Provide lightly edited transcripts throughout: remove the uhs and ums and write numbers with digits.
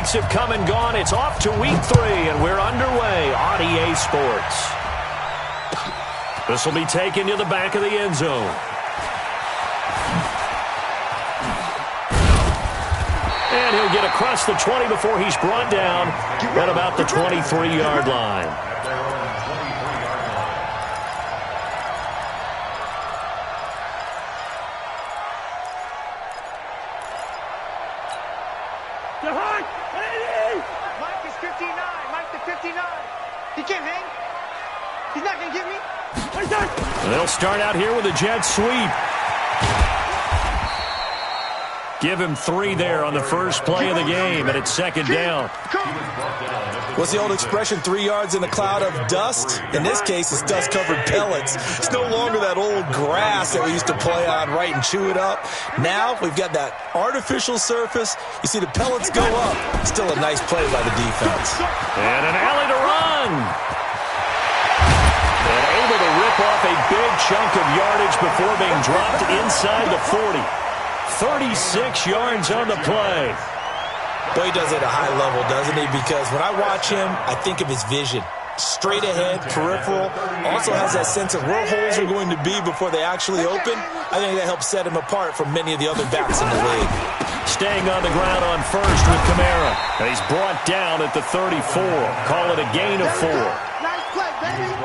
weeks have come and gone. It's off to week 3, and we're underway on EA Sports. This will be taken to the back of the end zone. And he'll get across the 20 before he's brought down at about the 23-yard line. Mike is 59. Mike the 59. He can't hang. He's not going to get me. They'll start out here with a jet sweep. Give him 3 there on the first play of the game, and it's second down. What's the old expression, 3 yards in a cloud of dust? In this case, it's dust-covered pellets. It's no longer that old grass that we used to play on, right, and chew it up. Now we've got that artificial surface. You see the pellets go up. Still a nice play by the defense. And an alley to run. And able to rip off a big chunk of yardage before being dropped inside the 40. 36 yards on the play. Boy, he does it at a high level, doesn't he? Because when I watch him, I think of his vision. Straight ahead, peripheral. Also has that sense of where holes are going to be before they actually open. I think that helps set him apart from many of the other backs in the league. Staying on the ground on first with Kamara. And he's brought down at the 34. Call it a gain of 4. Nice play, baby.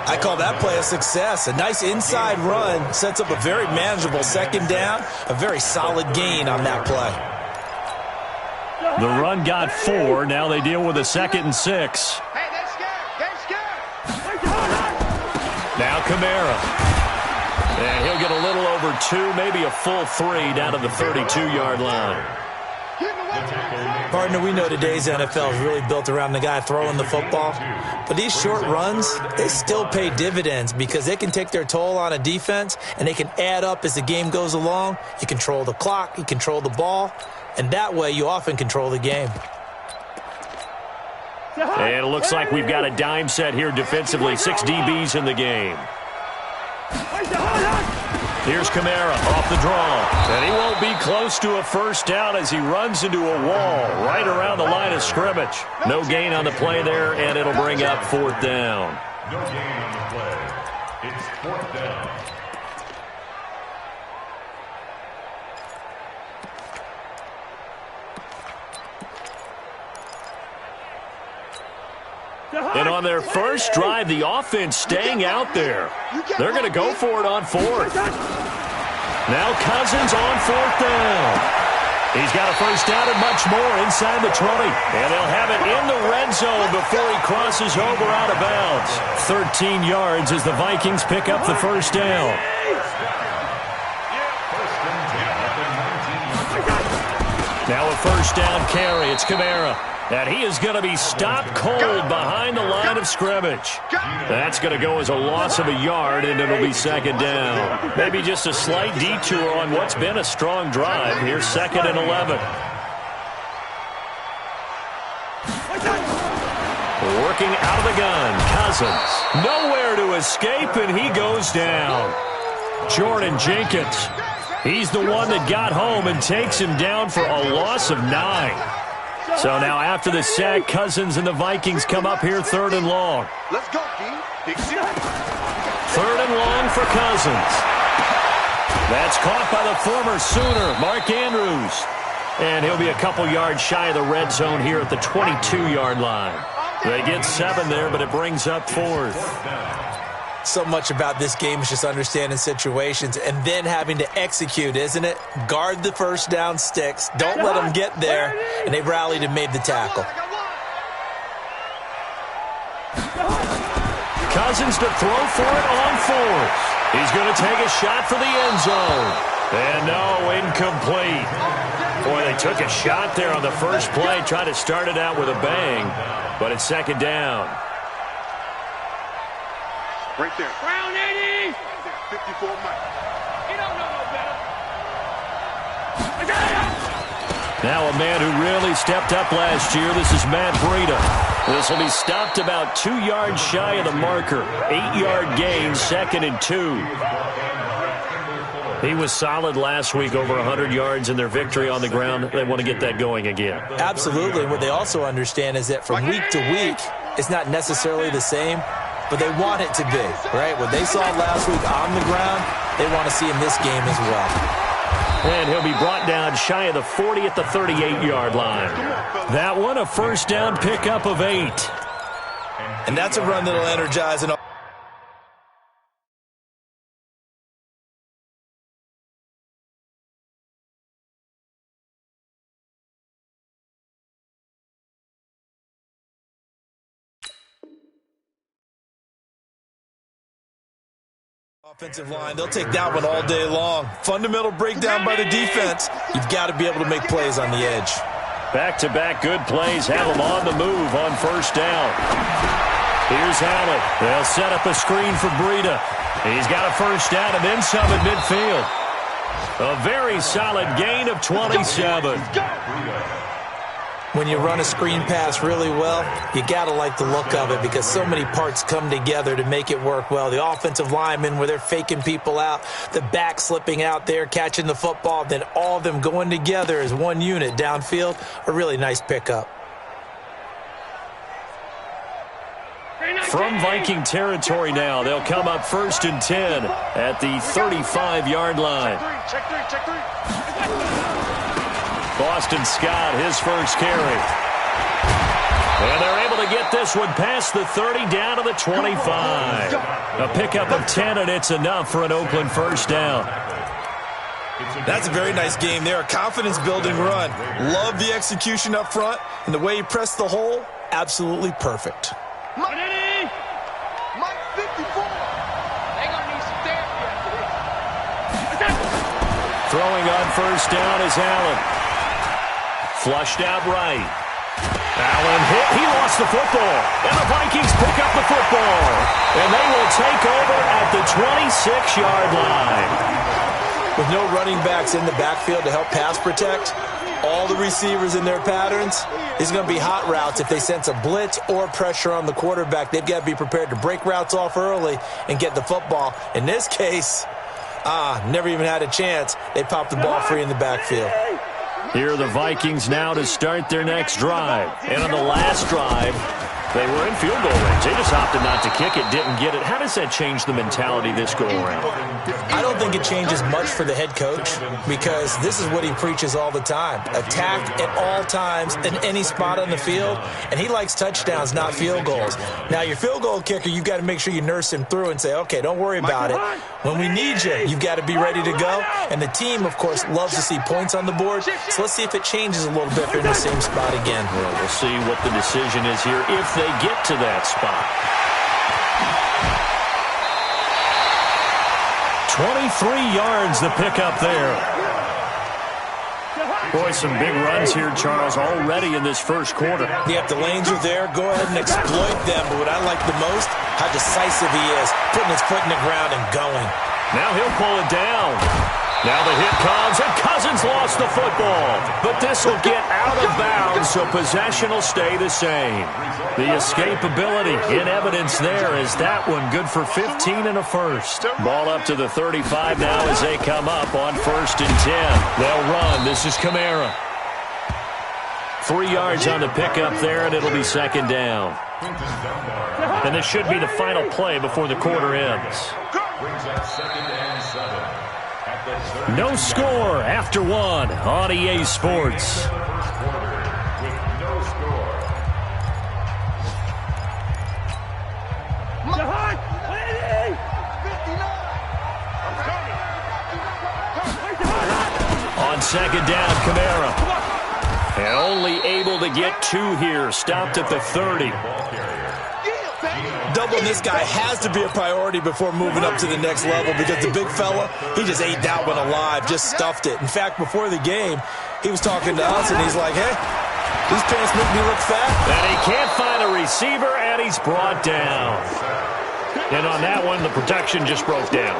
I call that play a success. A nice inside run sets up a very manageable second down. A very solid gain on that play. The run got 4. Now they deal with a 2nd and 6. Hey, they're scared. They're scared. Now Kamara. And he'll get a little over 2, maybe a full 3 down to the 32-yard line. Partner, we know today's NFL is really built around the guy throwing the football. But these short runs, they still pay dividends because they can take their toll on a defense, and they can add up as the game goes along. You control the clock, you control the ball, and that way you often control the game. And it looks like we've got a dime set here defensively. 6 DBs in the game. Here's Kamara off the draw. And he won't be close to a first down as he runs into a wall right around the line of scrimmage. No gain on the play there, and it'll bring up 4th down. No gain on the play. It's 4th down. And on their first drive, the offense staying out there. They're going to go for it on 4th. Now Cousins on 4th down. He's got a first down and much more inside the 20. And they'll have it in the red zone before he crosses over out of bounds. 13 yards as the Vikings pick up the first down. Now a first down carry. It's Kamara. And he is going to be stopped cold behind the line of scrimmage. That's going to go as a loss of a yard, and it'll be 2nd down. Maybe just a slight detour on what's been a strong drive. Here's 2nd and 11. Working out of the gun, Cousins. Nowhere to escape, and he goes down. Jordan Jenkins. He's the one that got home and takes him down for a loss of 9. So now after the sack, Cousins and the Vikings come up here 3rd and long. Let's go, D. 3rd and long for Cousins. That's caught by the former Sooner, Mark Andrews. And he'll be a couple yards shy of the red zone here at the 22-yard line. They get 7 there, but it brings up 4th. So much about this game is just understanding situations and then having to execute, isn't it? Guard the first down sticks. Don't let them get there. And they rallied and made the tackle. Cousins to throw for it on 4th. He's going to take a shot for the end zone. And no, incomplete. Boy, they took a shot there on the first play, tried to start it out with a bang, but it's 2nd down. Right there. Brown 80. 54 Mike. You don't know no better. Now a man who really stepped up last year. This is Matt Breida. This will be stopped about 2 yards shy of the marker. 8-yard gain, 2nd and 2. He was solid last week, over 100 yards in their victory on the ground. They want to get that going again. Absolutely. And what they also understand is that from week to week, it's not necessarily the same, but they want it to be, right? What they saw last week on the ground, they want to see in this game as well. And he'll be brought down shy of the 40 at the 38-yard line. That one, a first down pickup of 8. And that's a run that'll energize an offensive line. They'll take that one all day long. Fundamental breakdown by the defense. You've got to be able to make plays on the edge. Back-to-back good plays have them on the move on first down. Here's Allen. They'll set up a screen for Breida. He's got a first down and then some at midfield. A very solid gain of 27. When you run a screen pass really well, you got to like the look of it because so many parts come together to make it work well. The offensive linemen, where they're faking people out, the back slipping out there, catching the football, then all of them going together as one unit downfield, a really nice pickup. From Viking territory now, they'll come up 1st and 10 at the 35-yard line. Boston Scott, his first carry. And they're able to get this one past the 30 down to the 25. A pickup of 10, and it's enough for an Oakland first down. That's a very nice game there. A confidence-building run. Love the execution up front, and the way he pressed the hole, absolutely perfect. Mike 54. They gonna need some therapy after this. Throwing on first down is Allen. Flushed out right. Allen hit. He lost the football. And the Vikings pick up the football. And they will take over at the 26-yard line. With no running backs in the backfield to help pass protect, all the receivers in their patterns, it's going to be hot routes. If they sense a blitz or pressure on the quarterback, they've got to be prepared to break routes off early and get the football. In this case, never even had a chance. They popped the ball free in the backfield. Here are the Vikings now to start their next drive. And on the last drive, they were in field goal range. They just opted not to kick it, didn't get it. How does that change the mentality this go-around? I don't think it changes much for the head coach because this is what he preaches all the time. Attack at all times in any spot on the field, and he likes touchdowns, not field goals. Now, your field goal kicker, you've got to make sure you nurse him through and say, okay, don't worry about it. When we need you, you've got to be ready to go. And the team, of course, loves to see points on the board. So let's see if it changes a little bit if they're in the same spot again. Well, we'll see what the decision is here if they get to that spot. 23 yards the pickup there. Boy, some big runs here, Charles, already in this first quarter. Yeah, if the lanes are there, go ahead and exploit them. But what I like the most, how decisive he is, putting his foot in the ground and going. Now he'll pull it down. Now the hit comes, and Cousins lost the football. But this will get out of bounds, so possession will stay the same. The escapability in evidence there is that one good for 15 and a first. Ball up to the 35 now as they come up on 1st and 10. They'll run. This is Kamara. 3 yards on the pickup there, and it'll be 2nd down. And this should be the final play before the quarter ends. No score after 1 on EA Sports. On 2nd down, Kamara. And only able to get 2 here. Stopped at the 30. Doubling this guy has to be a priority before moving up to the next level because the big fella, he just ate that one alive, just stuffed it. In fact, before the game, he was talking to us, and he's like, hey, these pants make me look fat. And he can't find a receiver, and he's brought down. And on that one, the protection just broke down.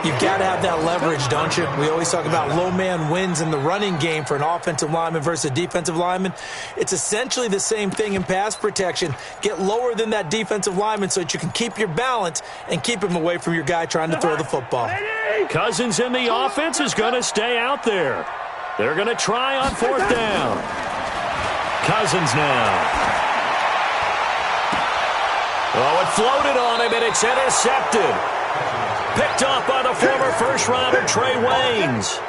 You've got to have that leverage, don't you? We always talk about low man wins in the running game for an offensive lineman versus a defensive lineman. It's essentially the same thing in pass protection. Get lower than that defensive lineman so that you can keep your balance and keep him away from your guy trying to throw the football. Cousins in the offense is going to stay out there. They're going to try on fourth down. Cousins now. Oh, it floated on him, and it's intercepted. Picked off by the former first-rounder Trey Waynes.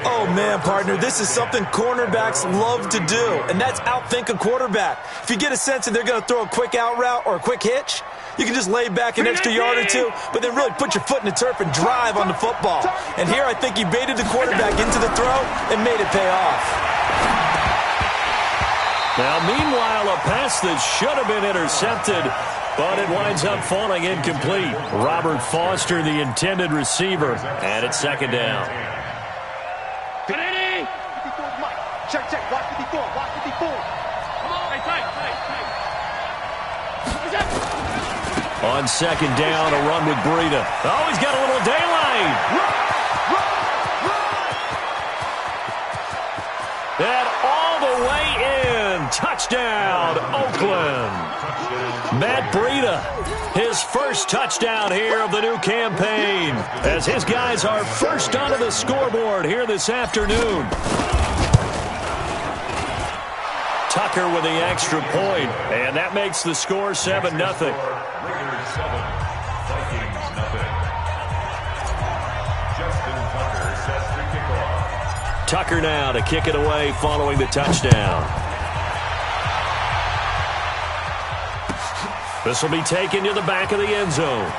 Oh, man, partner, this is something cornerbacks love to do, and that's outthink a quarterback. If you get a sense that they're going to throw a quick out route or a quick hitch, you can just lay back an extra yard or two, but then really put your foot in the turf and drive on the football. And here I think he baited the quarterback into the throw and made it pay off. Now, meanwhile, a pass that should have been intercepted, but it winds up falling incomplete. Robert Foster, the intended receiver, and it's second down. Check, check, watch 54, watch 54. Come on, tight. On second down, a run with Breida. Oh, he's got a little daylight. And all the way in. Touchdown, Oakland. Matt Breida, his first touchdown here of the new campaign, as his guys are first onto the scoreboard here this afternoon. Tucker with the extra point, and that makes the score 7-0. Raiders 7, Vikings 0. Justin Tucker sets the kickoff. Tucker now to kick it away following the touchdown. This will be taken to the back of the end zone.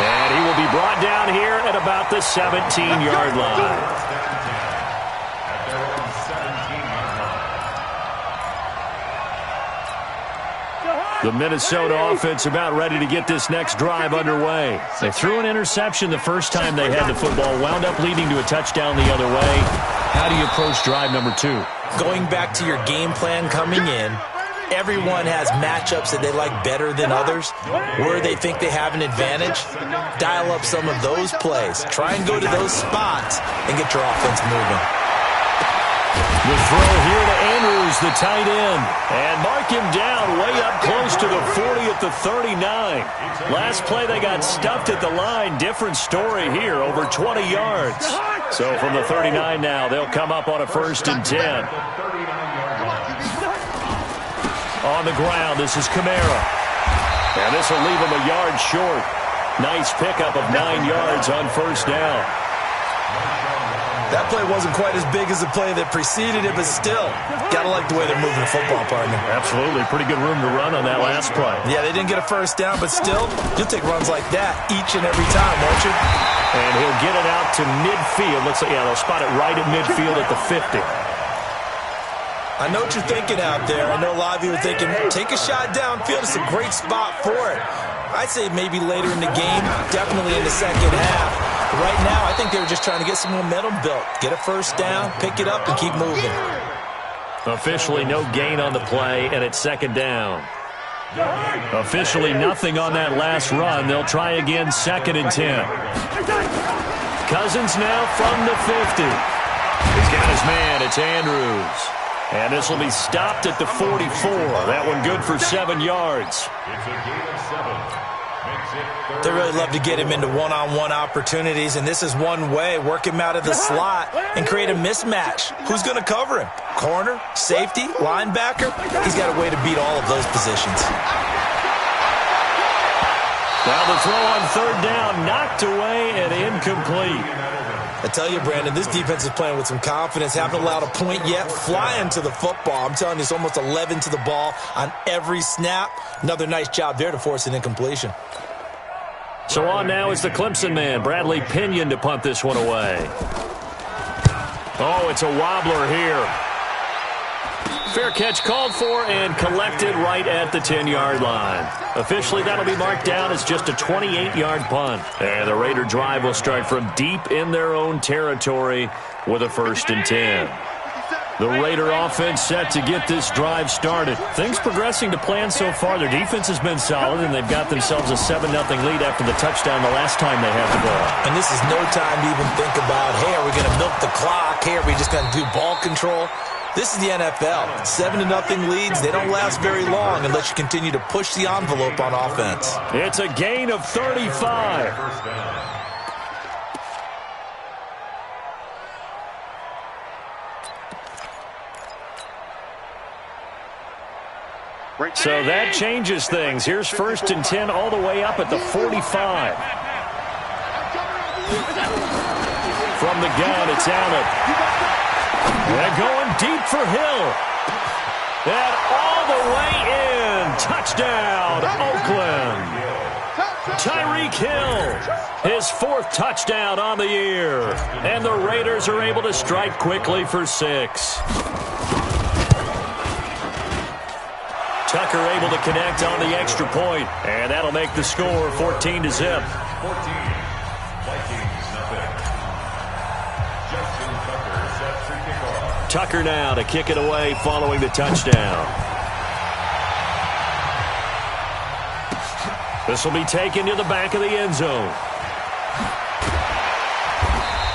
And he will be brought down here at about the 17-yard line. The Minnesota offense about ready to get this next drive underway. They threw an interception the first time they had the football, wound up leading to a touchdown the other way. How do you approach drive number 2? Going back to your game plan coming in, everyone has matchups that they like better than others, where they think they have an advantage. Dial up some of those plays. Try and go to those spots and get your offense moving. The throw here to Andrews, the tight end. And mark him down way up close to the 40 at the 39. Last play they got stuffed at the line. Different story here, over 20 yards. So from the 39 now, they'll come up on a 1st and 10. On the ground, this is Kamara. And this will leave him a yard short. Nice pickup of 9 yards on 1st down. That play wasn't quite as big as the play that preceded it, but still, got to like the way they're moving the football, partner. Absolutely. Pretty good room to run on that last play. Yeah, they didn't get a 1st down, but still, you'll take runs like that each and every time, won't you? And he'll get it out to midfield. Looks like, yeah, they'll spot it right at midfield at the 50. I know what you're thinking out there. I know a lot of you are thinking, take a shot downfield. It's a great spot for it. I'd say maybe later in the game, definitely in the second half. Right now, I think they were just trying to get some momentum built. Get a 1st down, pick it up, and keep moving. Officially no gain on the play, and it's 2nd down. Officially nothing on that last run. They'll try again 2nd and 10. Cousins now from the 50. He's got his man. It's Andrews. And this will be stopped at the 44. That one good for 7 yards. It's a gain of 7. They really love to get him into one-on-one opportunities, and this is one way. Work him out of the slot and create a mismatch. Who's going to cover him? Corner, safety, linebacker? He's got a way to beat all of those positions. Now the throw on 3rd down, knocked away and incomplete. I tell you, Brandon, this defense is playing with some confidence. Haven't allowed a point yet. Flying to the football. I'm telling you, it's almost 11 to the ball on every snap. Another nice job there to force an incompletion. So on now is the Clemson man, Bradley Pinion, to punt this one away. Oh, it's a wobbler here. Fair catch called for and collected right at the 10-yard line. Officially, that'll be marked down as just a 28-yard punt. And the Raider drive will start from deep in their own territory with a 1st and 10. The Raider offense set to get this drive started. Things progressing to plan so far. Their defense has been solid, and they've got themselves a 7-0 lead after the touchdown the last time they had the ball. And this is no time to even think about, hey, are we going to milk the clock? Hey, are we just going to do ball control? This is the NFL. 7-0 leads, they don't last very long unless you continue to push the envelope on offense. It's a gain of 35. So that changes things. Here's 1st and 10 all the way up at the 45. From the gun, it's Allen. They're going deep for Hill. And all the way in. Touchdown, Oakland. Tyreek Hill, his 4th touchdown on the year. And the Raiders are able to strike quickly for 6. Tucker able to connect on the extra point, and that'll make the score 14-0. 14. Vikings nothing. Justin Tucker set to kick off. Tucker now to kick it away following the touchdown. This will be taken to the back of the end zone.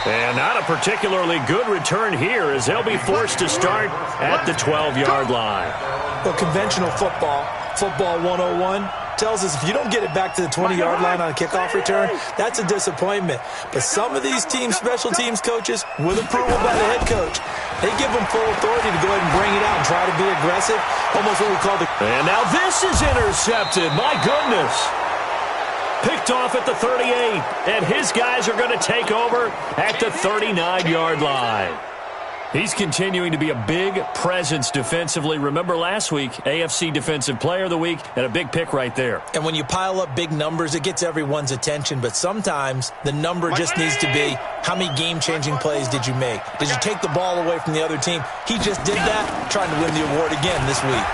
And not a particularly good return here as they'll be forced to start at the 12-yard line. Well, conventional football 101, tells us if you don't get it back to the 20-yard line on a kickoff return, that's a disappointment. But some of these teams, special teams coaches, with approval by the head coach, they give them full authority to go ahead and bring it out and try to be aggressive, almost what we call the... And now this is intercepted. My goodness. Picked off at the 38, and his guys are going to take over at the 39-yard line. He's continuing to be a big presence defensively. Remember last week, AFC Defensive Player of the Week, and a big pick right there. And when you pile up big numbers, it gets everyone's attention. But sometimes the number just needs to be, how many game-changing plays did you make? Did you take the ball away from the other team? He just did that, trying to win the award again this week.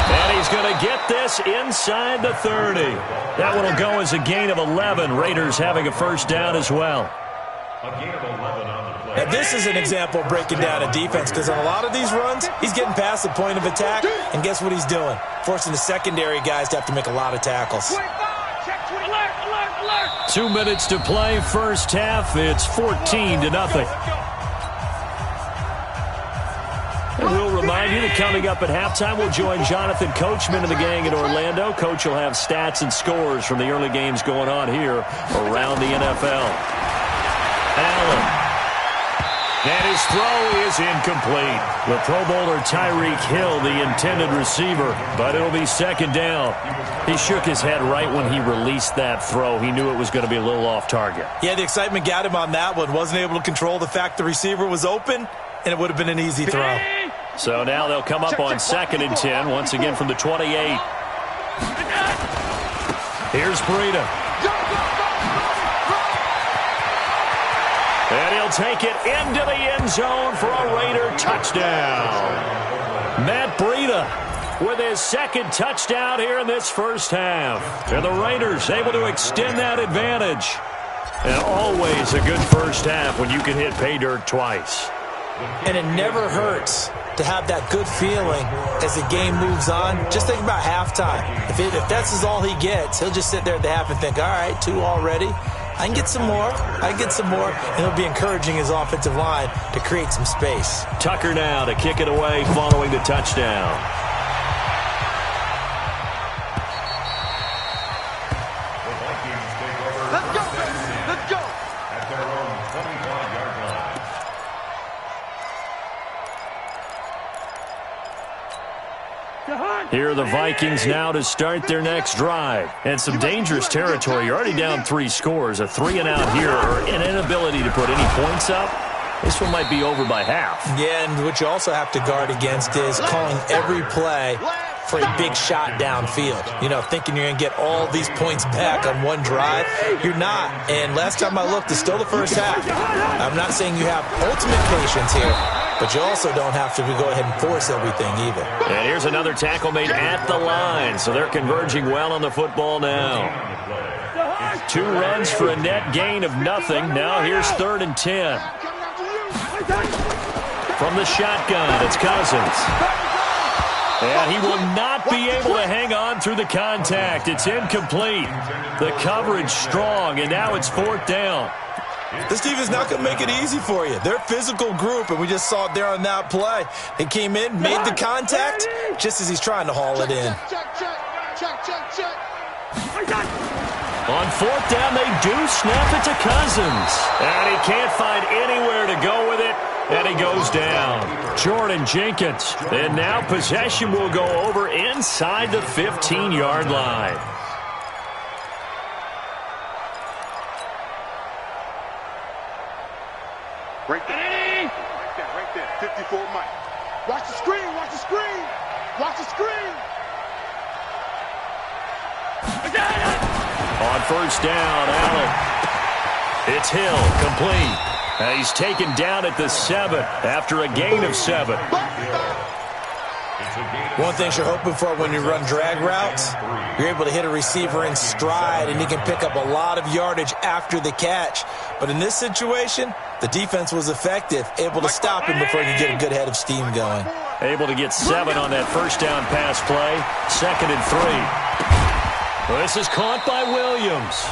And he's going to get this inside the 30. That one will go as a gain of 11. Raiders having a first down as well. A gain of 11 on the play. Now, this is an example of breaking down a defense because on a lot of these runs, he's getting past the point of attack, and guess what he's doing? Forcing the secondary guys to have to make a lot of tackles. 2 minutes to play, first half. It's 14-0. And we'll remind you that coming up at halftime, we'll join Jonathan Coachman and the gang in Orlando. Coach will have stats and scores from the early games going on here around the NFL. Allen. And his throw is incomplete. The Pro Bowler Tyreek Hill, the intended receiver, but it'll be second down. He shook his head right when he released that throw. He knew it was going to be a little off target. Yeah, the excitement got him on that one. Wasn't able to control the fact the receiver was open, and it would have been an easy throw. So now they'll come up on 2nd and 10, once again from the 28. Here's Breida. And he'll take it into the end zone for a Raider touchdown. Matt Breida with his 2nd touchdown here in this first half. And the Raiders able to extend that advantage. And always a good first half when you can hit pay dirt twice. And it never hurts to have that good feeling as the game moves on. Just think about halftime. If that's all he gets, he'll just sit there at the half and think, all right, 2 already. I can get some more. I can get some more. And he'll be encouraging his offensive line to create some space. Tucker now to kick it away following the touchdown. The Vikings take over. Let's go. Let's go. At their own 25-yard line. Here are the Vikings now to start their next drive. And some dangerous territory. You're already down 3 scores. A 3-and-out here or an inability to put any points up. This one might be over by half. Yeah, and what you also have to guard against is calling every play for a big shot downfield. You know, thinking you're going to get all these points back on one drive. You're not. And last time I looked, it's still the first half. I'm not saying you have ultimate patience here, but you also don't have to go ahead and force everything either. And here's another tackle made at the line, so they're converging well on the football now. 2 runs for a net gain of nothing. Now here's 3rd and 10. From the shotgun, it's Cousins. And he will not be able to hang on through the contact. It's incomplete. The coverage strong, and now it's 4th down. This defense not going to make it easy for you. They're a physical group, and we just saw it there on that play. They came in, made the contact, just as he's trying to haul it in. On 4th down, they do snap it to Cousins. And he can't find anywhere to go with it, and he goes down. Jordan Jenkins. And now possession will go over inside the 15-yard line. Right there. Right there. 54 Mike. Watch the screen. Watch the screen. Watch the screen. On 1st down, Allen. It's Hill, complete. And he's taken down at the 7 after a gain of 7. One thing you're hoping for when you run drag routes, you're able to hit a receiver in stride, and he can pick up a lot of yardage after the catch. But in this situation, the defense was effective, able to stop him before he could get a good head of steam going. Able to get 7 on that 1st down pass play. 2nd and 3. Well, this is caught by Williams.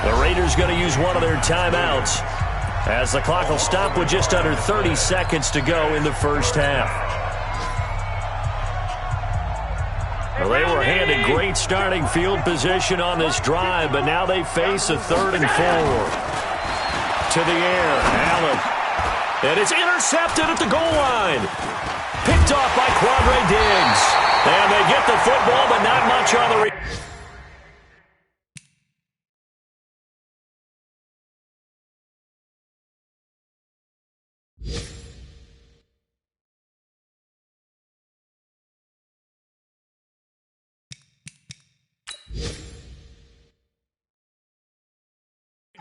The Raiders going to use one of their timeouts as the clock will stop with just under 30 seconds to go in the 1st half. Well, they were handed great starting field position on this drive, but now they face a 3rd and 4. To the air, Allen. And it's intercepted at the goal line. Picked off by Quandre Diggs. And they get the football, but not much on the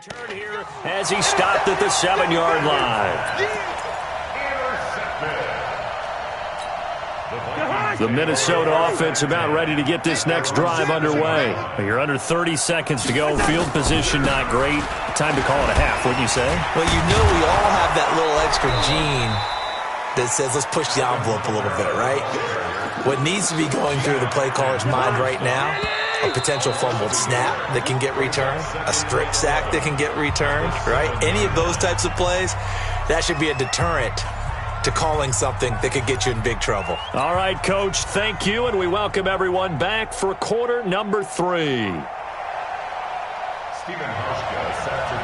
Turn here as he stopped at the 7-yard line. The Minnesota offense about ready to get this next drive underway. You're under 30 seconds to go. Field position not great. Time to call it a half, wouldn't you say? Well, you know we all have that little extra gene that says let's push the envelope a little bit, right? What needs to be going through the play caller's mind right now, a potential fumbled snap that can get returned, a strip sack that can get returned, right? Any of those types of plays, that should be a deterrent to calling something that could get you in big trouble. All right, Coach, thank you, and we welcome everyone back for quarter number 3.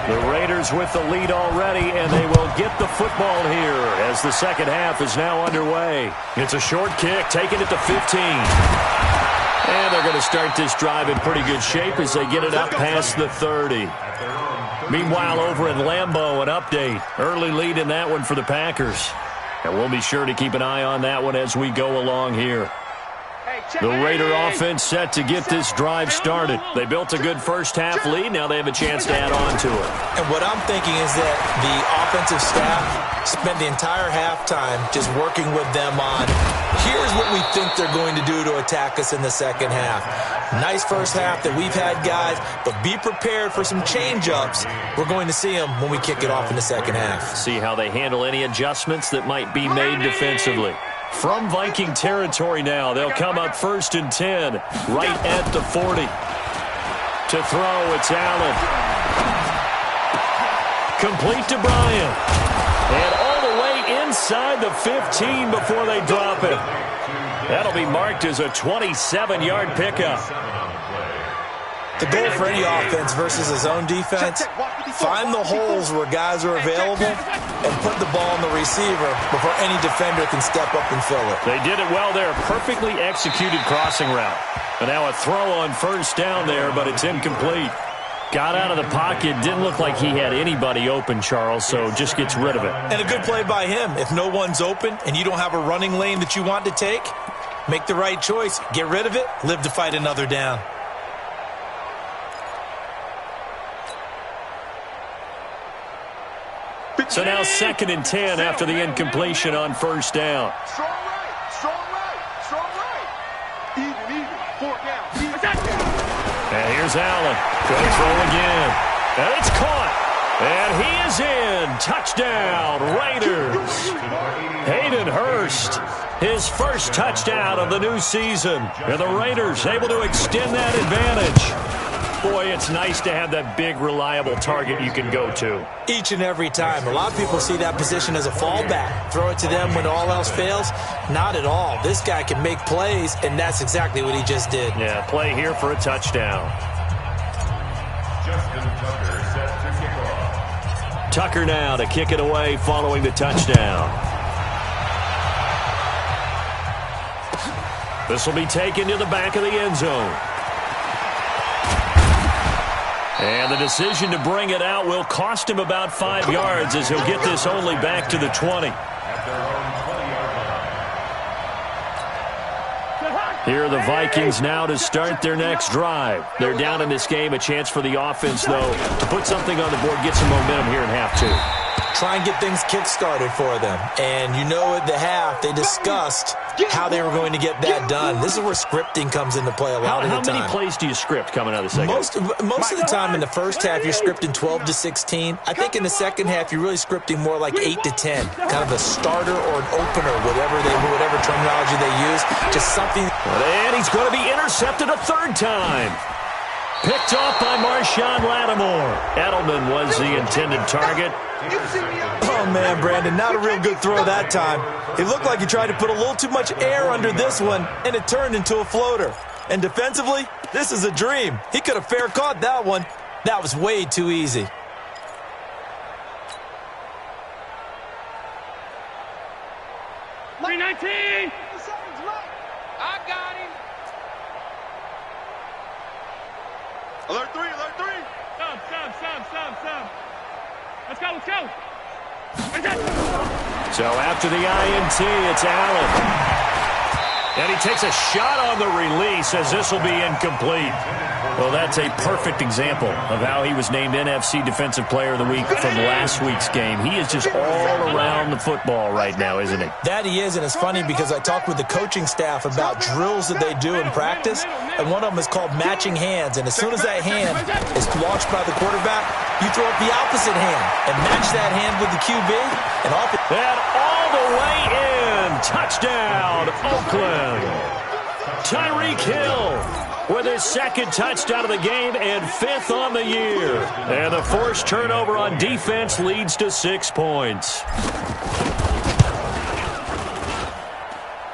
The Raiders with the lead already, and they will get the football here as the 2nd half is now underway. It's a short kick, taking it to 15. And they're going to start this drive in pretty good shape as they get it up past the 30. Meanwhile, over at Lambeau, an update. Early lead in that one for the Packers. And we'll be sure to keep an eye on that one as we go along here. The Raider offense set to get this drive started. They built a good 1st half lead. Now they have a chance to add on to it. And what I'm thinking is that the offensive staff spent the entire halftime just working with them on, here's what we think they're going to do to attack us in the 2nd half. Nice 1st half that we've had, guys, but be prepared for some change-ups. We're going to see them when we kick it off in the 2nd half. See how they handle any adjustments that might be made defensively. From Viking territory now, they'll come up 1st and 10, right at the 40. To throw, it's Allen. Complete to Bryant. And all the way inside the 15 before they drop it. That'll be marked as a 27-yard pickup. The goal for any offense versus his own defense, find the holes where guys are available and put the ball on the receiver before any defender can step up and fill it. They did it well there. Perfectly executed crossing route. And now a throw on 1st down there, but it's incomplete. Got out of the pocket. Didn't look like he had anybody open, Charles, so just gets rid of it. And a good play by him. If no one's open and you don't have a running lane that you want to take, make the right choice. Get rid of it. Live to fight another down. So now 2nd and 10 after the incompletion on 1st down. Strong right, strong right, strong right. Even, 4th down. And here's Allen. Going to throw again. And it's caught. And he is in. Touchdown, Raiders. Hayden Hurst, his first touchdown of the new season. And the Raiders able to extend that advantage. Boy, it's nice to have that big, reliable target you can go to. Each and every time. A lot of people see that position as a fallback. Throw it to them when all else fails. Not at all. This guy can make plays, and that's exactly what he just did. Yeah, play here for a touchdown. Justin Tucker set to kick off. Tucker now to kick it away following the touchdown. This will be taken to the back of the end zone. And the decision to bring it out will cost him about 5 yards as he'll get this only back to the 20. Here are the Vikings now to start their next drive. They're down in this game. A chance for the offense, though, to put something on the board, get some momentum here in half two. Try and get things kick-started for them. And you know at the half, they discussed how they were going to get that done. This is where scripting comes into play a lot of the time. How many plays do you script coming out of the second? Most of the time in the first half, you're scripting 12 to 16. I think in the second half, you're really scripting more like 8 to 10. Kind of a starter or an opener, whatever terminology they use. Just something. And he's going to be intercepted a third time. Picked off by Marshawn Lattimore. Edelman was the intended target. Oh, man, Brandon, not a real good throw that time. It looked like he tried to put a little too much air under this one, and it turned into a floater. And defensively, this is a dream. He could have fair caught that one. That was way too easy. $319. I got him. Alert 3, alert 3. Sub. Let's go. So after the INT, it's Allen. And he takes a shot on the release as this will be incomplete. Well, that's a perfect example of how he was named NFC Defensive Player of the Week from last week's game. He is just all around the football right now, isn't he? That he is, and it's funny because I talked with the coaching staff about drills that they do in practice, and one of them is called matching hands. And as soon as that hand is launched by the quarterback, you throw up the opposite hand and match that hand with the QB. And all the way in. Touchdown, Oakland. Tyreek Hill with his second touchdown of the game and 5th on the year. And the forced turnover on defense leads to 6 points.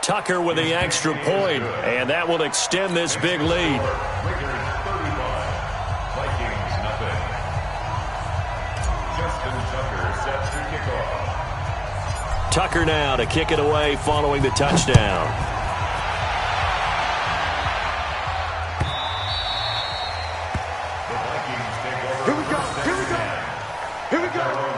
Tucker with the extra point, and that will extend this big lead. Tucker now to kick it away following the touchdown. Here we go.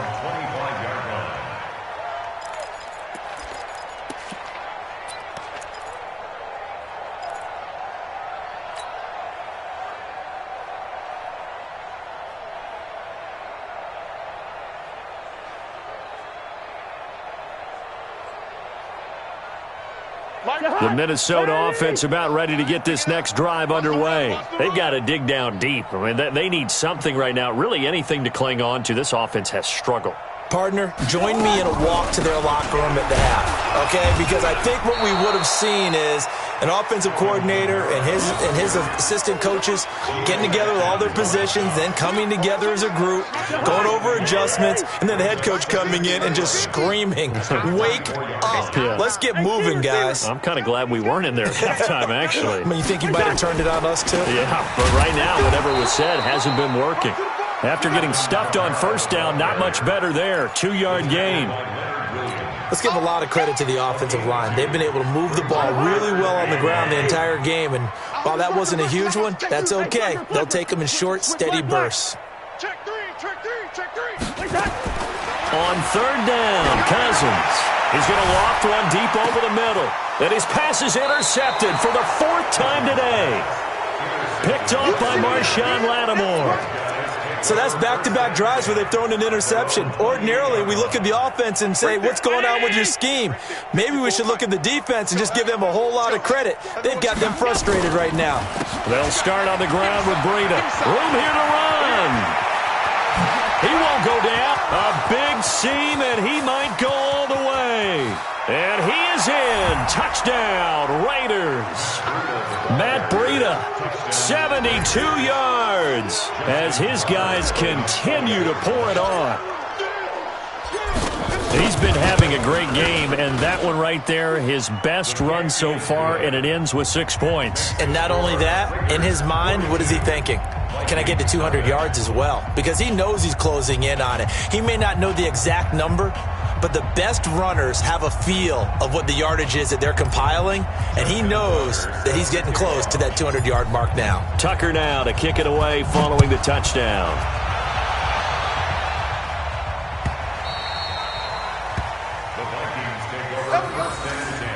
The Minnesota offense about ready to get this next drive underway. They've got to dig down deep. I mean, they need something right now, really anything to cling on to. This offense has struggled. Partner, join me in a walk to their locker room at the half, okay? Because I think what we would have seen is an offensive coordinator and his assistant coaches getting together with all their positions, then coming together as a group, going over adjustments, and then the head coach coming in and just screaming, "Wake up. Yeah. Let's get moving, guys." I'm kind of glad we weren't in there at halftime, actually. I mean, you think you might have turned it on us, too? Yeah, but right now, whatever was said hasn't been working. After getting stuffed on first down, not much better there. 2-yard gain. Let's give a lot of credit to the offensive line. They've been able to move the ball really well on the ground the entire game, and while that wasn't a huge one, that's okay. They'll take them in short, steady bursts. Check three. On third down, Cousins. He's going to loft one deep over the middle. And his pass is intercepted for the 4th time today. Picked off by Marshawn Lattimore. So that's back-to-back drives where they've thrown an interception. Ordinarily, we look at the offense and say, what's going on with your scheme? Maybe we should look at the defense and just give them a whole lot of credit. They've got them frustrated right now. They'll start on the ground with Breida. Room here to run. He won't go down. A big seam, and he might go all the way. is in. Touchdown, Raiders. Matt Breida, 72 yards as his guys continue to pour it on. He's been having a great game, and that one right there, his best run so far, and it ends with 6 points. And not only that, in his mind, what is he thinking? Can I get to 200 yards as well? Because he knows he's closing in on it. He may not know the exact number, but the best runners have a feel of what the yardage is that they're compiling, and he knows that he's getting close to that 200-yard mark now. Tucker now to kick it away following the touchdown. The Vikings take over first and 10.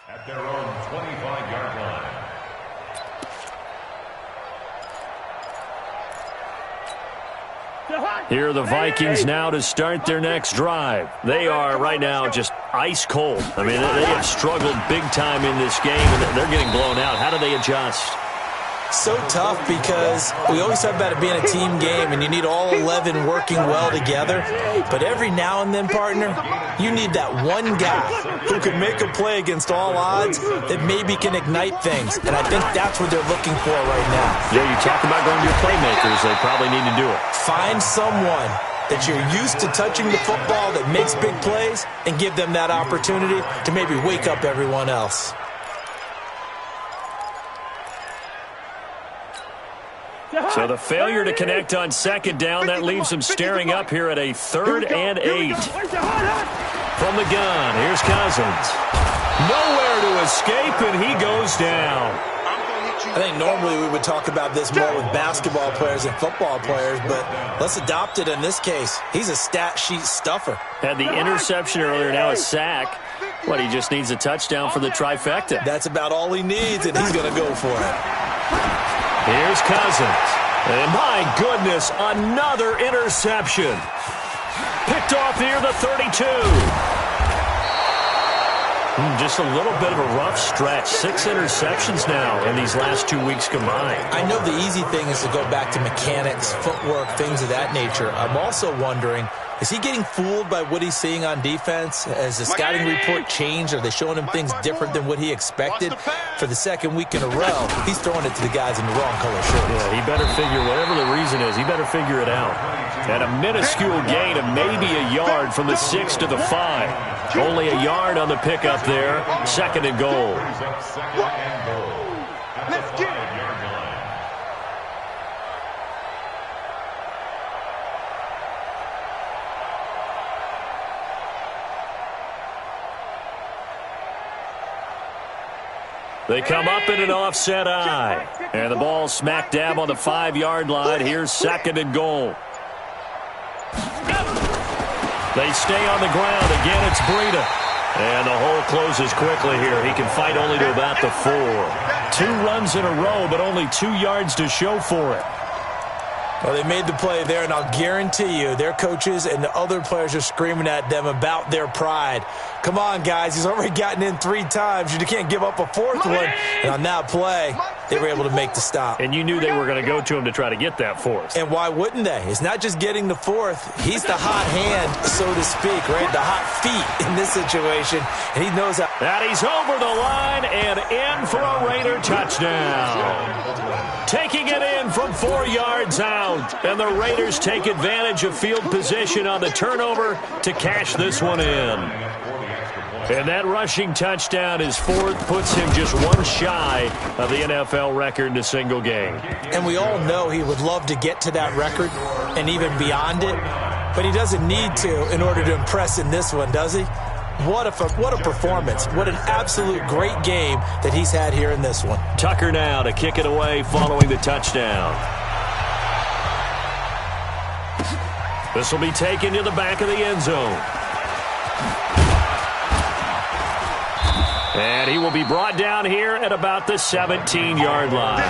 At their own 25-yard line. Here are the Vikings now to start their next drive. They are right now just ice cold. I mean, they have struggled big time in this game, and they're getting blown out. How do they adjust? So tough because we always talk about it being a team game and you need all 11 working well together. But every now and then, partner, you need that one guy who can make a play against all odds that maybe can ignite things. And I think that's what they're looking for right now. Yeah, you talk about going to your playmakers. They probably need to do it. Find someone that you're used to touching the football that makes big plays and give them that opportunity to maybe wake up everyone else. So the failure to connect on second down, that leaves him staring up here at a 3rd and 8. From the gun, here's Cousins. Nowhere to escape, and he goes down. I think normally we would talk about this more with basketball players and football players, but let's adopt it in this case. He's a stat sheet stuffer. Had the interception earlier, now a sack. What, he just needs a touchdown for the trifecta. That's about all he needs, and he's going to go for it. Here's Cousins. And my goodness, another interception. Picked off near the 32. Just a little bit of a rough stretch. 6 interceptions now in these last 2 weeks combined. I know the easy thing is to go back to mechanics, footwork, things of that nature. I'm also wondering, is he getting fooled by what he's seeing on defense? Has the scouting report changed? Are they showing him things different than what he expected? For the second week in a row, he's throwing it to the guys in the wrong color shirts. Yeah, he better figure, whatever the reason is, he better figure it out. At a minuscule gain of maybe a yard from the 6 to the 5. Only a yard on the pickup there. 2nd and goal. Let's get it. They come up in an offset eye. And the ball smack dab on the 5-yard line. Here's 2nd and goal. They stay on the ground. Again, it's Breida. And the hole closes quickly here. He can fight only to about the 4. 2 runs in a row, but only 2 yards to show for it. Well, they made the play there, and I'll guarantee you their coaches and the other players are screaming at them about their pride. Come on, guys. He's already gotten in 3 times. You can't give up a 4th one. And on that play, they were able to make the stop. And you knew they were going to go to him to try to get that fourth. And why wouldn't they? It's not just getting the fourth. He's the hot hand, so to speak, right? The hot feet in this situation, and he knows how. And he's over the line and in for a Raider touchdown. Taking it in from 4 yards out. And the Raiders take advantage of field position on the turnover to cash this one in. And that rushing touchdown, his fourth, puts him just one shy of the NFL record in a single game. And we all know he would love to get to that record and even beyond it, but he doesn't need to in order to impress in this one, does he? What a performance. What an absolute great game that he's had here in this one. Tucker now to kick it away following the touchdown. This will be taken to the back of the end zone. And he will be brought down here at about the 17-yard line.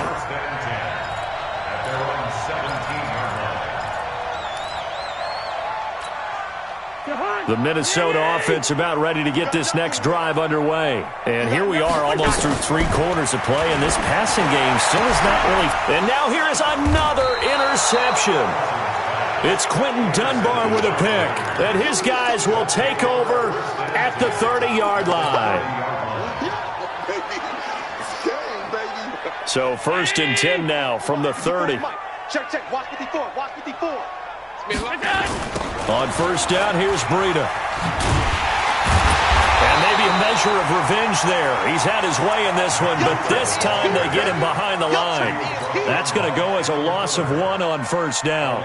The Minnesota offense about ready to get this next drive underway. And here we are almost through 3 quarters of play, and this passing game still is not really. And now here is another interception. It's Quentin Dunbar with a pick. And his guys will take over at the 30-yard line. So 1st and 10 now from the 30. Check. Watch 54. Watch 54. On 1st down, here's Breida. And maybe a measure of revenge there. He's had his way in this one, but this time they get him behind the line. That's going to go as a loss of 1 on 1st down.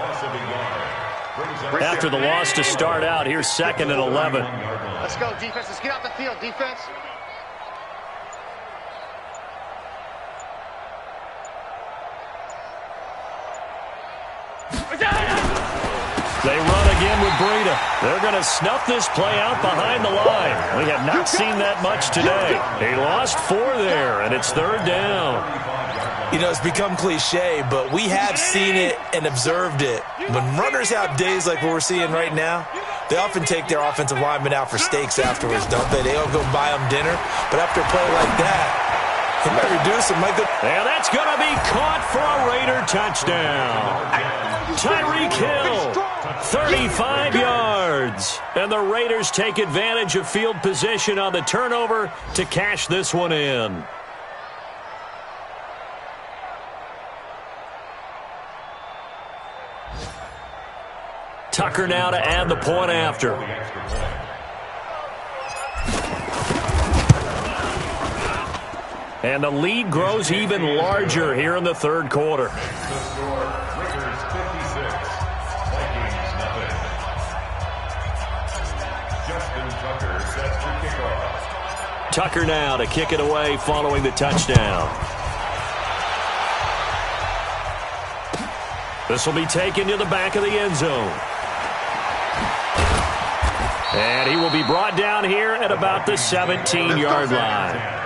After the loss to start out, here's 2nd and 11. Let's go, defense. Let's get off the field, defense. They run again with Breida. They're going to snuff this play out behind the line. We have not seen that much today. They lost 4 there, and it's 3rd down. You know, it's become cliche, but we have seen it and observed it. When runners have days like what we're seeing right now, they often take their offensive linemen out for steaks afterwards, don't they? They all go buy them dinner. But after a play like that, it might reduce it. Might go. And that's going to be caught for a Raider touchdown. Tyreek Hill, 35 yards. And the Raiders take advantage of field position on the turnover to cash this one in. Tucker now to add the point after. And the lead grows even larger here in the 3rd quarter. Tucker now to kick it away following the touchdown. This will be taken to the back of the end zone. And he will be brought down here at about the 17-yard line.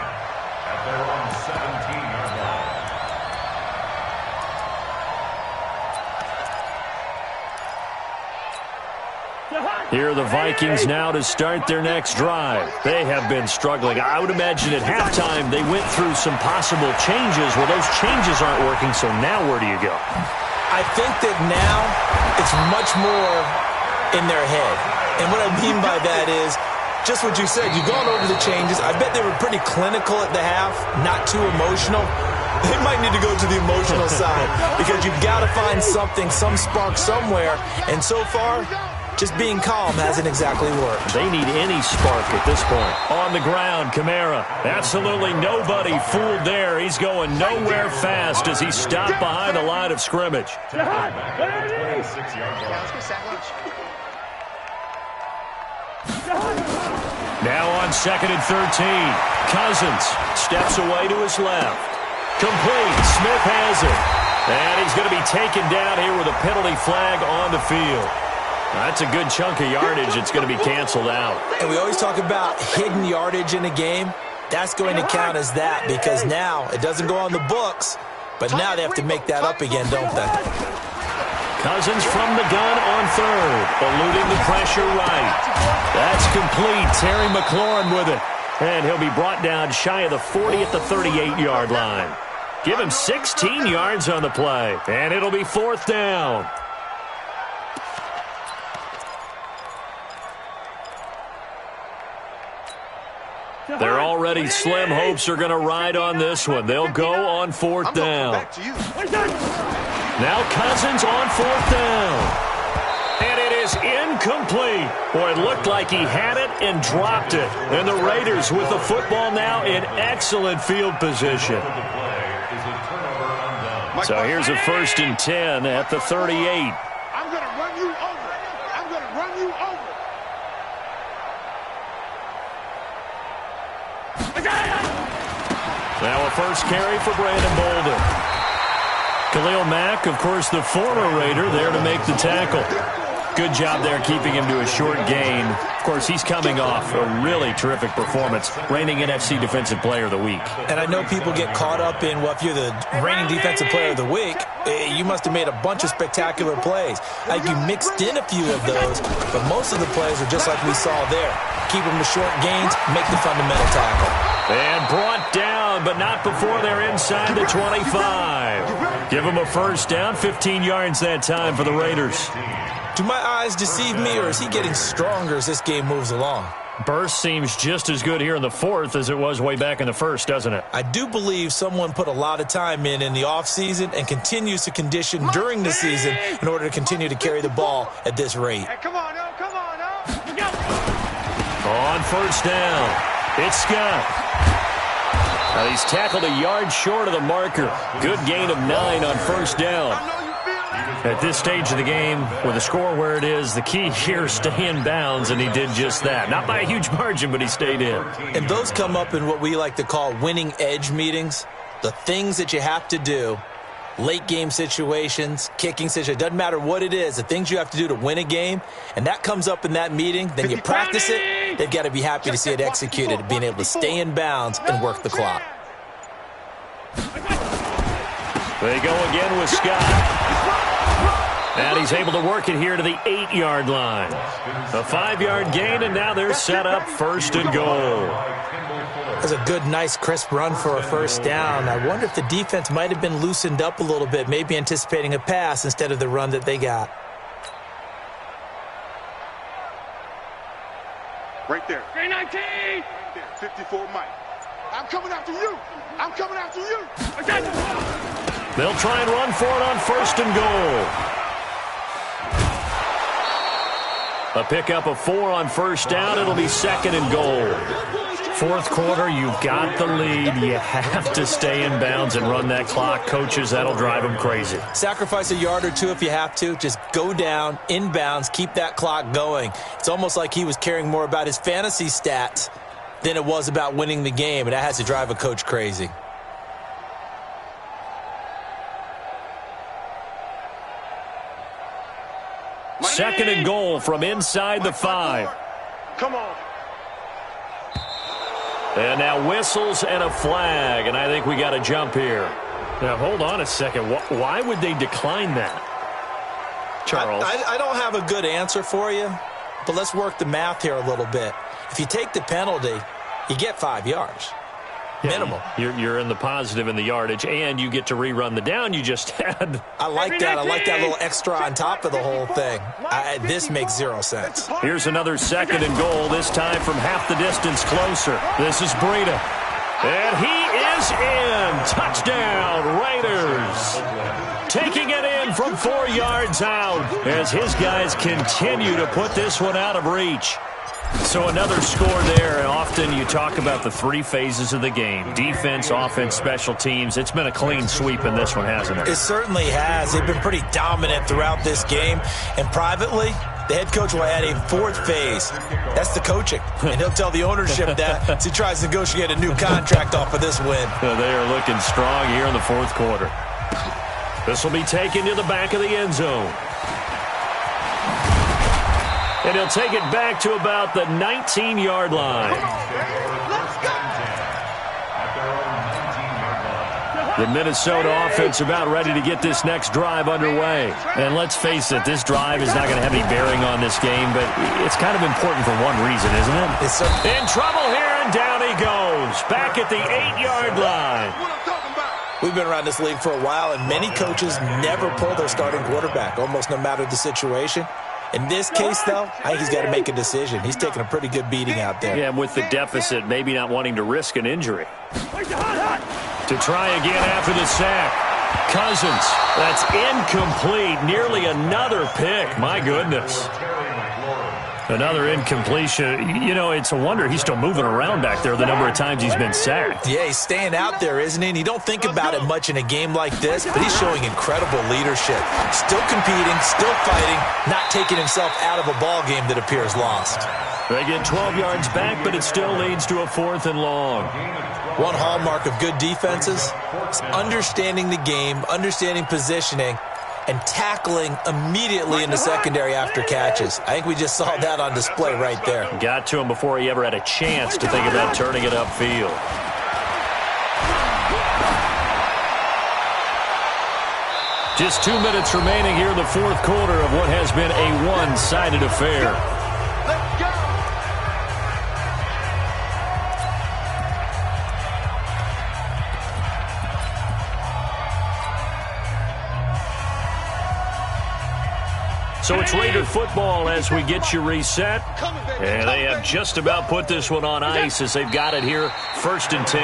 Here are the Vikings now to start their next drive. They have been struggling. I would imagine at halftime they went through some possible changes. Well, those changes aren't working, so now where do you go? I think that now it's much more in their head. And what I mean by that is just what you said. You've gone over the changes. I bet they were pretty clinical at the half, not too emotional. They might need to go to the emotional side because you've got to find something, some spark somewhere. And so far, just being calm hasn't exactly worked. They need any spark at this point. On the ground, Kamara. Absolutely nobody fooled there. He's going nowhere fast as he's stopped behind the line of scrimmage. Now on 2nd and 13. Cousins steps away to his left. Complete. Smith has it. And he's going to be taken down here with a penalty flag on the field. That's a good chunk of yardage. It's going to be canceled out. And we always talk about hidden yardage in a game. That's going to count as that because now it doesn't go on the books, but now they have to make that up again, don't they? Cousins from the gun on 3rd, eluding the pressure right. That's complete. Terry McLaurin with it. And he'll be brought down shy of the 40 at the 38-yard line. Give him 16 yards on the play, and it'll be 4th down. They're already slim hopes are going to ride on this one. They'll go on 4th down. Now Cousins on 4th down. And it is incomplete. Boy, it looked like he had it and dropped it. And the Raiders with the football now in excellent field position. So here's a 1st and 10 at the 38. I'm going to run you over. I'm going to run you over. Now a first carry for Brandon Bolden. Khalil Mack, of course, the former Raider, there to make the tackle. Good job there keeping him to a short gain. Of course, he's coming off a really terrific performance, reigning NFC Defensive Player of the Week. And I know people get caught up in, well, if you're the reigning Defensive Player of the Week, you must have made a bunch of spectacular plays. Like you mixed in a few of those, but most of the plays are just like we saw there. Keep them to short gains, make the fundamental tackle. And brought down, but not before they're inside the 25. Give him a first down, 15 yards that time for the Raiders. Do my eyes deceive me, or is he getting stronger as this game moves along? Burst seems just as good here in the 4th as it was way back in the 1st, doesn't it? I do believe someone put a lot of time in the offseason and continues to condition during the season in order to continue to carry the ball at this rate. Hey, come on, no, come on, no. Go. On 1st down, it's Scott. Now he's tackled a yard short of the marker. Good gain of 9 on 1st down. At this stage of the game, with the score where it is, the key here is stay in bounds, and he did just that. Not by a huge margin, but he stayed in. And those come up in what we like to call winning edge meetings. The things that you have to do, late game situations, kicking situations, doesn't matter what it is, the things you have to do to win a game, and that comes up in that meeting, then you practice it, they've got to be happy to see it executed, being able to stay in bounds and work the clock. They go again with Scott. And he's able to work it here to the 8-yard line. A 5-yard gain, and now they're set up 1st and goal. That's a good, nice, crisp run for a first down. I wonder if the defense might have been loosened up a little bit, maybe anticipating a pass instead of the run that they got. Right there. 319. Right there. 54 Mike. I'm coming after you. I'm coming after you. They'll try and run for it on 1st and goal. A pickup of 4 on 1st down. It'll be 2nd and goal. 4th quarter, you've got the lead. You have to stay in bounds and run that clock. Coaches, that'll drive them crazy. Sacrifice a yard or two if you have to. Just go down, in bounds, keep that clock going. It's almost like he was caring more about his fantasy stats than it was about winning the game, and that has to drive a coach crazy. Second and goal from inside the 5. Come on. And now whistles and a flag, and I think we got a jump here. Now, hold on a second. Why would they decline that, Charles? I don't have a good answer for you, but let's work the math here a little bit. If you take the penalty, you get 5 yards. Minimum. You're in the positive in the yardage, and you get to rerun the down you just had. I like that. I like that little extra on top of the whole thing. This makes 0 sense. Here's another 2nd and goal, this time from half the distance closer. This is Breida. And he is in. Touchdown, Raiders. Taking it in from 4 yards out as his guys continue to put this one out of reach. So another score there, and often you talk about the 3 phases of the game. Defense, offense, special teams. It's been a clean sweep in this one, hasn't it? It certainly has. They've been pretty dominant throughout this game. And privately, the head coach will add a 4th phase. That's the coaching. And he'll tell the ownership that as he tries to negotiate a new contract off of this win. They are looking strong here in the 4th quarter. This will be taken to the back of the end zone. And he'll take it back to about the 19-yard line. The Minnesota offense about ready to get this next drive underway. And let's face it, this drive is not going to have any bearing on this game, but it's kind of important for one reason, isn't it? In trouble here, and down he goes. Back at the 8-yard line. We've been around this league for a while, and many coaches never pull their starting quarterback, almost no matter the situation. In this case, though, I think he's got to make a decision. He's taking a pretty good beating out there. Yeah, and with the deficit, maybe not wanting to risk an injury. To try again after the sack. Cousins, that's incomplete. Nearly another pick. My goodness. Another incompletion. You know, it's a wonder he's still moving around back there the number of times he's been sacked. Yeah, he's staying out there, isn't he? And you don't think about it much in a game like this, but he's showing incredible leadership. Still competing, still fighting, not taking himself out of a ball game that appears lost. They get 12 yards back, but it still leads to a 4th and long. One hallmark of good defenses is understanding the game, understanding positioning, and tackling immediately in the secondary after catches. I think we just saw that on display right there. Got to him before he ever had a chance to think about turning it upfield. Just 2 minutes remaining here in the 4th quarter of what has been a one-sided affair. Let's go. So it's Raider football as we get you reset. And they have just about put this one on ice as they've got it here, 1st and 10.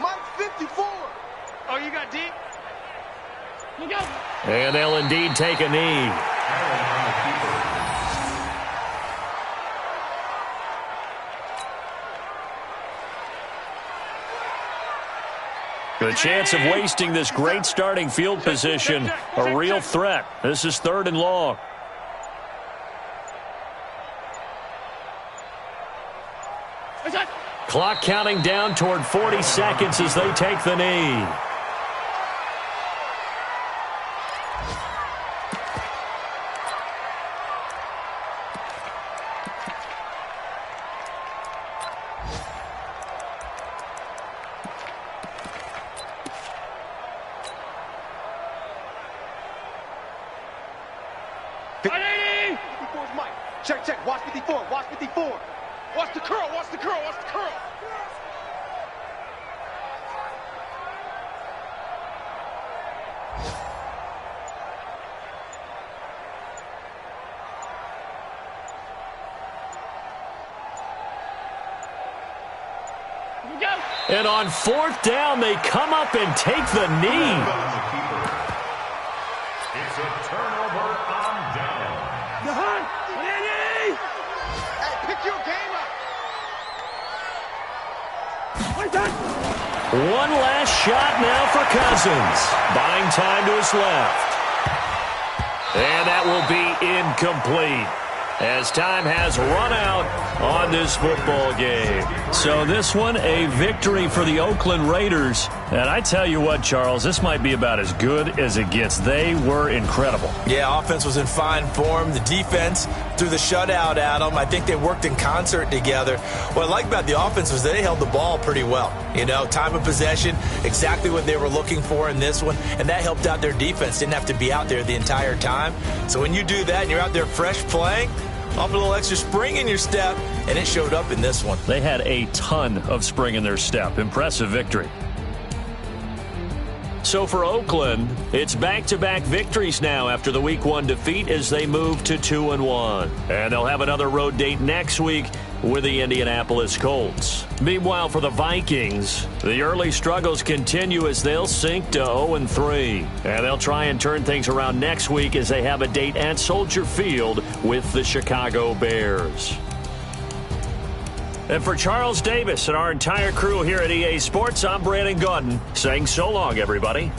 Mike 54. Oh, you got deep? You go. And they'll indeed take a knee. The chance of wasting this great starting field position, a real threat. This is 3rd and long. Clock counting down toward 40 seconds as they take the knee. Check, check. Watch 54. Watch 54. Watch the curl. Watch the curl. Watch the curl. And on 4th down, they come up and take the knee. It's a turnover on down. Hey, pick your game up. One last shot now for Cousins. Buying time to his left. And that will be incomplete, as time has run out on this football game. So this one, a victory for the Oakland Raiders. And I tell you what, Charles, this might be about as good as it gets. They were incredible. Yeah, offense was in fine form. The defense threw the shutout at them. I think they worked in concert together. What I like about the offense was they held the ball pretty well. You know, time of possession, exactly what they were looking for in this one, and that helped out their defense. Didn't have to be out there the entire time. So when you do that and you're out there fresh playing, off a little extra spring in your step, and it showed up in this one. They had a ton of spring in their step. Impressive victory. So for Oakland, it's back-to-back victories now after the Week 1 defeat as they move to 2-1. And they'll have another road date next week with the Indianapolis Colts. Meanwhile, for the Vikings, the early struggles continue as they'll sink to 0-3. And they'll try and turn things around next week as they have a date at Soldier Field with the Chicago Bears. And for Charles Davis and our entire crew here at EA Sports, I'm Brandon Gaudin saying so long, everybody.